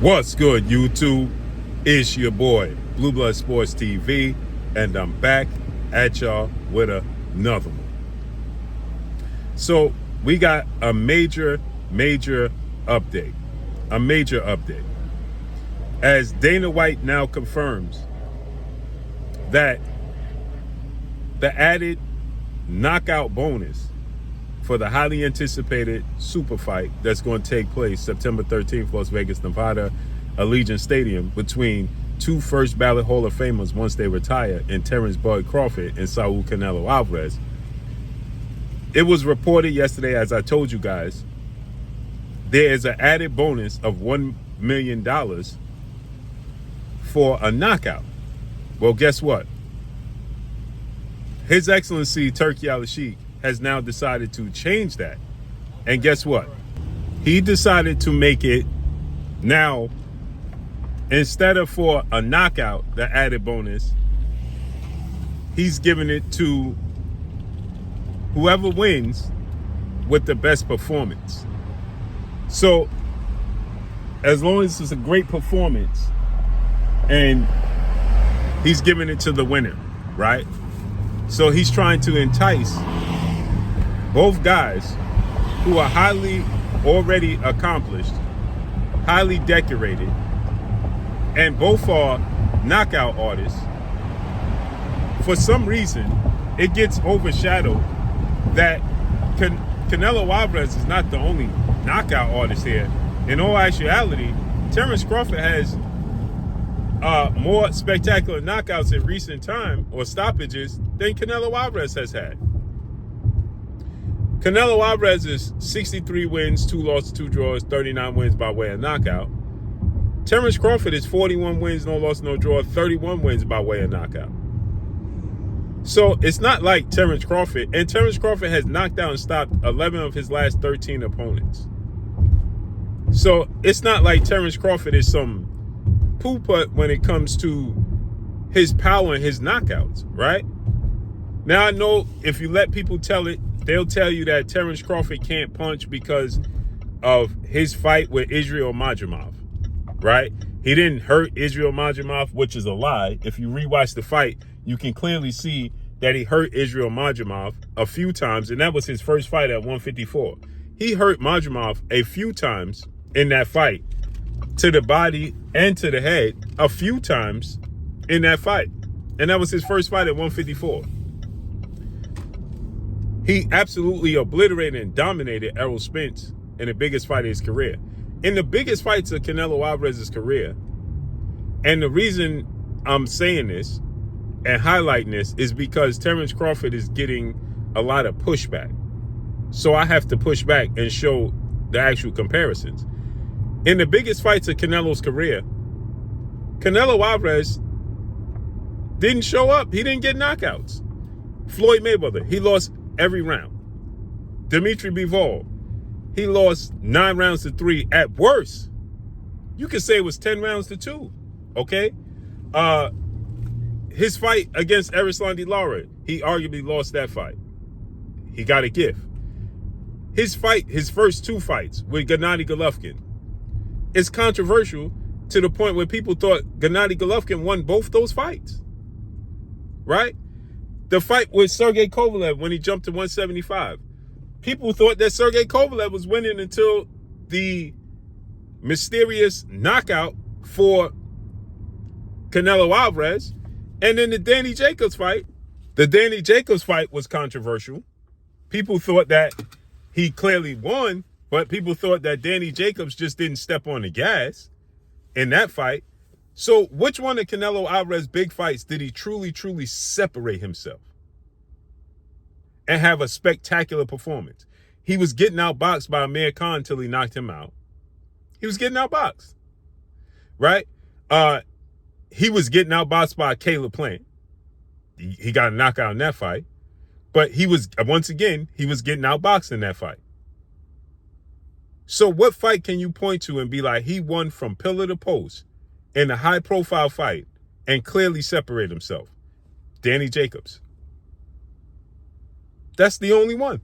What's good, YouTube? It's your boy, Blue Blood Sports TV, and I'm back at y'all with another one. So we got a major update. A major update. As Dana White now confirms that the added knockout bonus for the highly anticipated super fight that's going to take place September 13th, Las Vegas, Nevada, Allegiant Stadium, between two first ballot Hall of Famers once they retire, in Terrence Bud Crawford and Saul Canelo Alvarez. It was reported yesterday, as I told you guys, there is an added bonus of $1 million for a knockout. Well, guess what? His Excellency Turki has now decided to change that. And guess what? He decided to make it now, instead of for a knockout, the added bonus, he's giving it to whoever wins with the best performance. So as long as it's a great performance, and he's giving it to the winner, right? So he's trying to entice both guys who are highly already accomplished, highly decorated, and both are knockout artists. For some reason, it gets overshadowed that Canelo Alvarez is not the only knockout artist here. In all actuality, Terrence Crawford has more spectacular knockouts in recent time, or stoppages, than Canelo Alvarez has had. Canelo Alvarez is 63 wins, 2 losses, 2 draws, 39 wins by way of knockout. Terrence Crawford is 41 wins, no loss, no draw, 31 wins by way of knockout. So it's not like Terrence Crawford has knocked out and stopped 11 of his last 13 opponents. So it's not like Terrence Crawford is some poo-putt when it comes to his power and his knockouts, right? Now, I know if you let people tell it, they'll tell you that Terrence Crawford can't punch because of his fight with Israel Madrimov, right? He didn't hurt Israel Madrimov, which is a lie. If you rewatch the fight, you can clearly see that he hurt Israel Madrimov a few times, and that was his first fight at 154. He hurt Madrimov a few times in that fight, to the body and to the head, a few times in that fight. And that was his first fight at 154. He absolutely obliterated and dominated Errol Spence in the biggest fight of his career. In the biggest fights of Canelo Alvarez's career. And the reason I'm saying this and highlighting this is because Terrence Crawford is getting a lot of pushback. So I have to push back and show the actual comparisons. In the biggest fights of Canelo's career, Canelo Alvarez didn't show up. He didn't get knockouts. Floyd Mayweather, he lost every round. Dimitri Bivol, he lost 9 rounds to 3 at worst. You could say it was 10 rounds to 2, okay? His fight against Erislandy Lara, he arguably lost that fight. He got a gift. His first 2 fights with Gennady Golovkin, it's controversial to the point where people thought Gennady Golovkin won both those fights, right? The fight with Sergey Kovalev when he jumped to 175. People thought that Sergey Kovalev was winning until the mysterious knockout for Canelo Alvarez. And then the Danny Jacobs fight. The Danny Jacobs fight was controversial. People thought that he clearly won, but people thought that Danny Jacobs just didn't step on the gas in that fight. So which one of Canelo Alvarez's big fights did he truly separate himself and have a spectacular performance? He was getting outboxed by Amir Khan until he knocked him out. He was getting outboxed, right? He was getting outboxed by Caleb Plant. He got a knockout in that fight. But he was getting outboxed in that fight. So what fight can you point to and be like, he won from pillar to post in a high-profile fight and clearly separate himself? Danny Jacobs. That's the only one.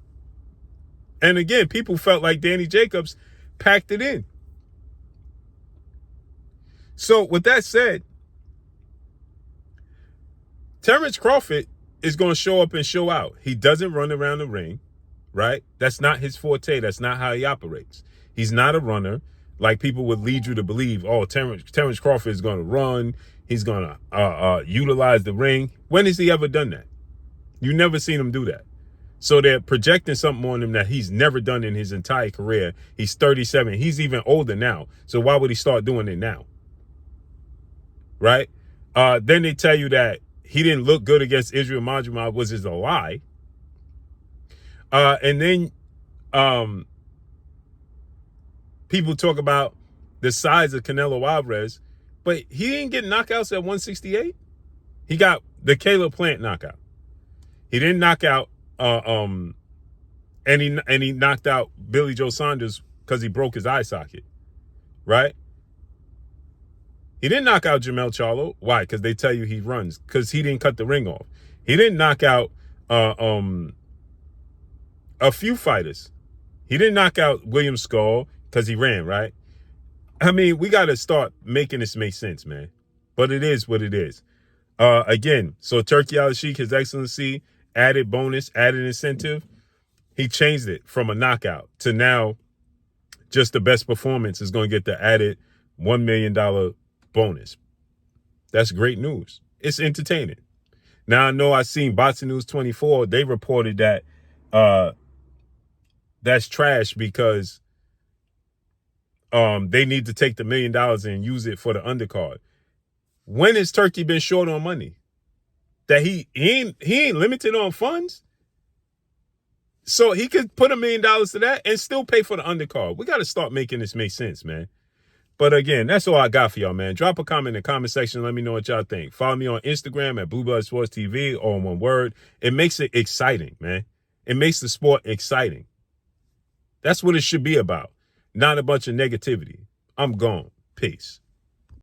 And again, people felt like Danny Jacobs packed it in. So with that said, Terrence Crawford is going to show up and show out. He doesn't run around the ring, right? That's not his forte. That's not how he operates. He's not a runner like people would lead you to believe. Oh, Terrence Crawford is going to run. He's going to utilize the ring. When has he ever done that? You never seen him do that. So they're projecting something on him that he's never done in his entire career. He's 37. He's even older now. So why would he start doing it now? Right? Then they tell you that he didn't look good against Israel Majumab, which is a lie. And then people talk about the size of Canelo Alvarez, but he didn't get knockouts at 168. He got the Caleb Plant knockout. He didn't knock out and he knocked out Billy Joe Saunders because he broke his eye socket, right? He didn't knock out Jamel Charlo. Why? Because they tell you he runs. Because he didn't cut the ring off. He didn't knock out a few fighters. He didn't knock out William Skull because he ran, right? I mean, we got to start making this make sense, man. But it is what it is. Again, so Turki Al-Sheikh, His Excellency, added bonus, added incentive. He changed it from a knockout to now just the best performance is going to get the added $1 million bonus. That's great news. It's entertaining. Now, I know I seen Boxing News 24. They reported that that's trash because they need to take the $1 million and use it for the undercard. When has Turki been short on money? That he ain't limited on funds? So he could put $1 million to that and still pay for the undercard. We got to start making this make sense, man. But again, that's all I got for y'all, man. Drop a comment in the comment section. Let me know what y'all think. Follow me on Instagram at Blue Blood Sports TV, all in one word. It makes it exciting, man. It makes the sport exciting. That's what it should be about. Not a bunch of negativity. I'm gone. Peace.